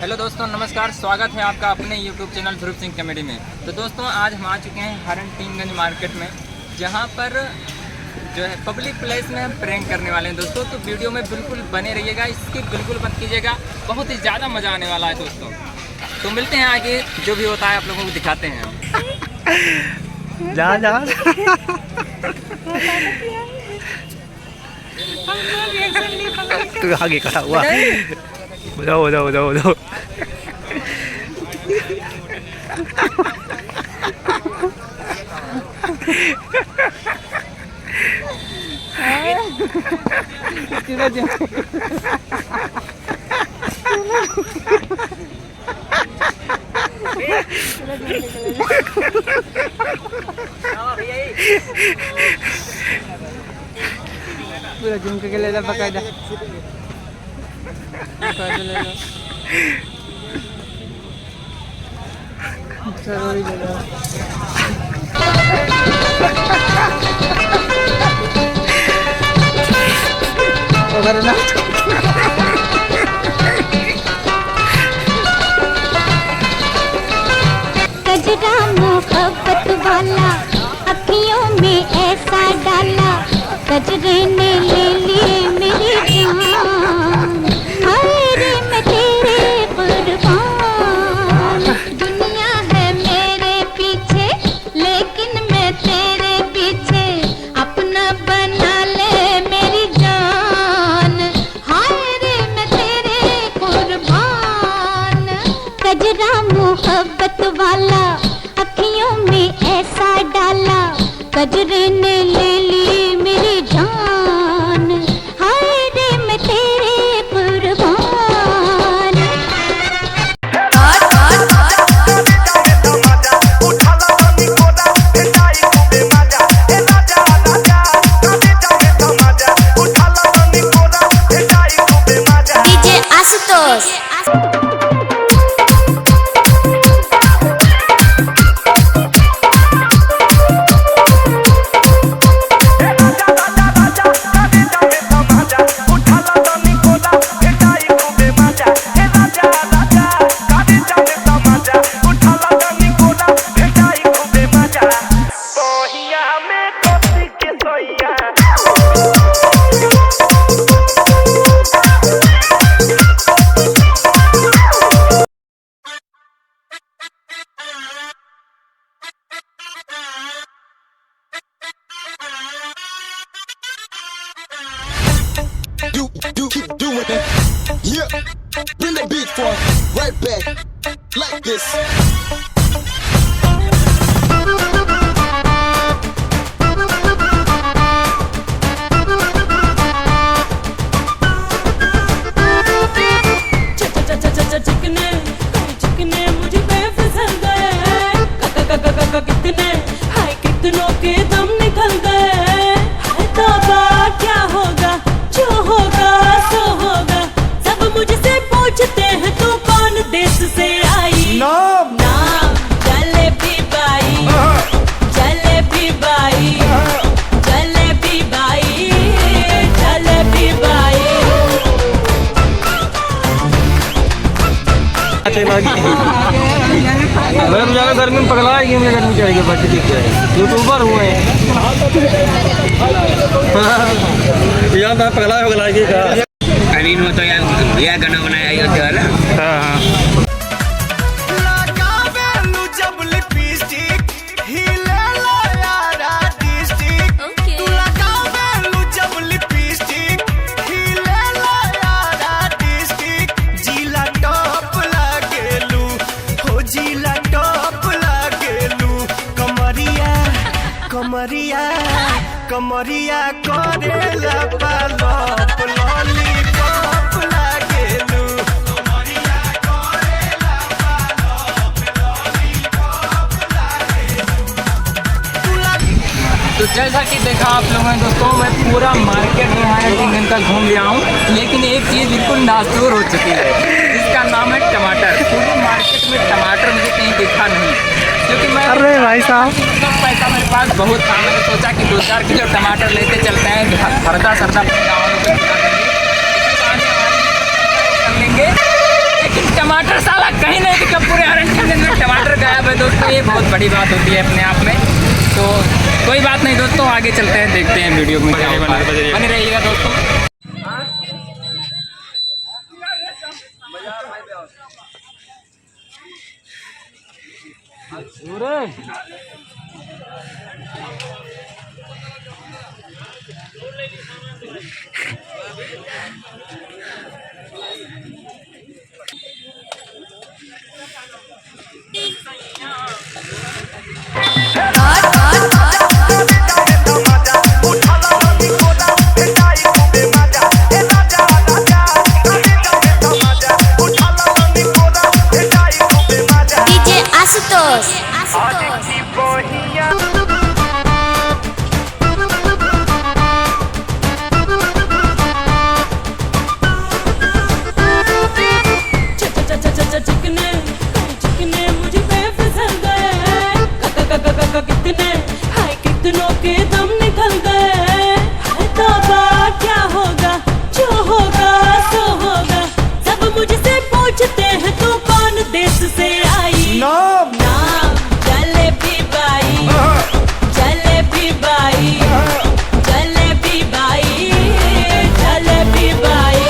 Hello दोस्तों, नमस्कार। स्वागत है आपका अपने यूट्यूब चैनल ध्रुव सिंह कॉमेडी में। तो दोस्तों, आज हम आ चुके हैं हरनटीनगंज मार्केट में, जहां पर जो है पब्लिक प्लेस में हम प्रैंक करने वाले हैं दोस्तों। तो वीडियो में बिल्कुल बने रहिएगा, इसकी बिल्कुल मत कीजिएगा, बहुत ही ज़्यादा मज़ा आने वाला है दोस्तों। तो मिलते हैं आगे, जो भी होता है आप लोगों को दिखाते हैं हम। जा तू आगे खड़ा हुआ, बताओ पूरा झुमके के ले ला, बकायदा ले लो, जरूरी ले लो। अगर ना कजरा मोहब्बत वाला अखियों में ऐसा डाला, कजरे ने ले लिए मेरी जान। हाय रे मैं तेरे कुर्बान, दुनिया है मेरे पीछे लेकिन मैं तेरे पीछे, अपना बना ले मेरी जान। हाय रे मैं तेरे कुर्बान, कजरा मोहब्बत वाला अखियों में ऐसा डाला, कजरे ने ले ली मेरी जान। हाय रे मैं तेरे कुर्बान। DJ Ashutosh. Keep doing it, yeah. Bring the beat for right back, like this. चिकने मुझ पे फिसल गए, कितने हाय कितनों के दम निकल गए। हाय तौबा, क्या होगा जो होगा सो होगा, सब मुझसे पूछते हैं तू कौन देश से आई। नाम जलेबी बाई, जलेबी बाई, जलेबी बाई, जलेबी बाई। मैं ज्यादा गर्मी में पगला है, मुझे गर्मी चाहिए, बच्चे दिख जाए यूट्यूबर हुए हैं। यहाँ पगला अमीन हो तो यार गाना बनाया वाला। हाँ। कमरिया करेला पालप लॉलीपॉप लागेलू। कमरिया करेला पालप लॉलीपॉप लागेलू। तो जैसा कि देखा आप लोगों ने दोस्तों, मैं पूरा मार्केट में हरनटीनगंज का घूम लिया हूँ, लेकिन एक चीज़ बिल्कुल नासूर हो चुकी है, जिसका नाम है टमाटर। पूरी मार्केट में टमाटर मुझे कहीं दिखा नहीं, क्योंकि मैं अरे भाई साहब, पैसा मेरे पास बहुत था। मैंने सोचा कि 2-4 किलो टमाटर लेते चलते हैं, हरदा सरदा कर लेंगे, लेकिन टमाटर साला कहीं नहीं दिखा, पूरे हरन में टमाटर गायब है दोस्तों। ये बहुत बड़ी बात होती है अपने आप में। तो कोई बात नहीं दोस्तों, आगे चलते हैं, देखते हैं वीडियो में क्या होगा। बने रहिएगा दोस्तों। डीजे आशुतोष। चिकने मुझ पे फिसल गए, कितने हाय कितनों के दम निकल गए। हाय तौबा क्या होगा, जो होगा सो होगा। सब मुझसे पूछते हैं तू कौन देश से आई। नाम जलेबी बाई, जलेबी बाई, जलेबी बाई, जलेबी बाई।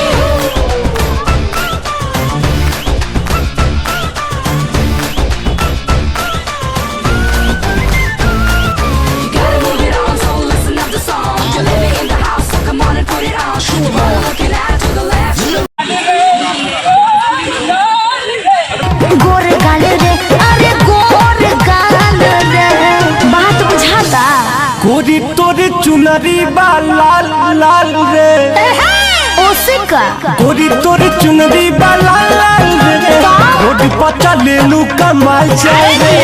गोर गाल रे, अरे गोर गाल रे, बात बुझाता। गोरी तोरे चुनरी बा लाल लाल रे, ओसे का गोरी तोरे चुनरी बा लाल लाल रे, रोड पर चले लू कमाल जाए रे।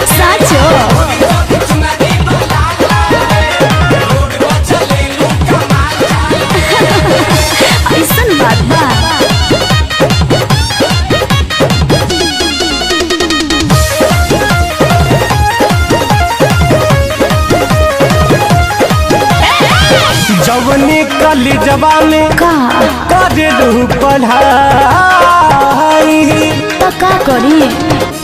साचो ऐसन बात बा। जवनी कली जवा में का करे रहू पढ़ाई, तो का करी?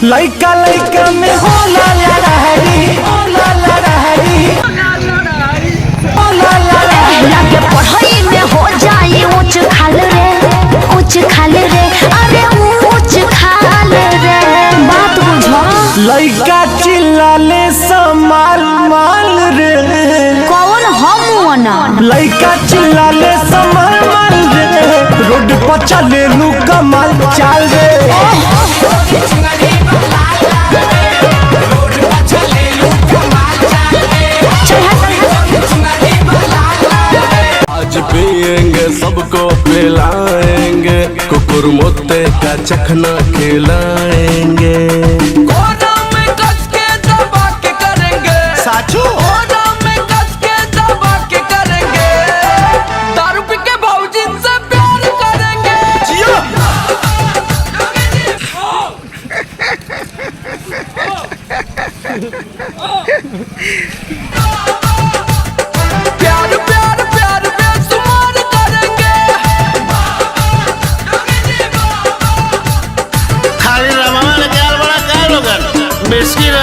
लइका लइका में होला लड़ाई, होला लड़ाई, होला लड़ाई। लागे पढ़ाई में हो जाई ऊंच खाल रे, ऊंच खाल रे, अरे ऊंच खाल रे, बात बुझो। लइका चिल्लाले समाल माल रे, कौन हम ना? लइका चिल्लाले समाल माल रे, रोड पर चले लू कमाल चाल रे। आज पिएंगे सबको पिलाएंगे, कुकुर मुत्ते का चखना खिलाएंगे। कोना में कस के दबा के करेंगे साचू, कोना में कस के दबा के करेंगे। दारू पी के भौजी से प्यार करेंगे। जियो प्यार प्यार प्यार बेसुमार करेंगे। खाली रमाना लेके आल बड़ा का लोगन बिस्किट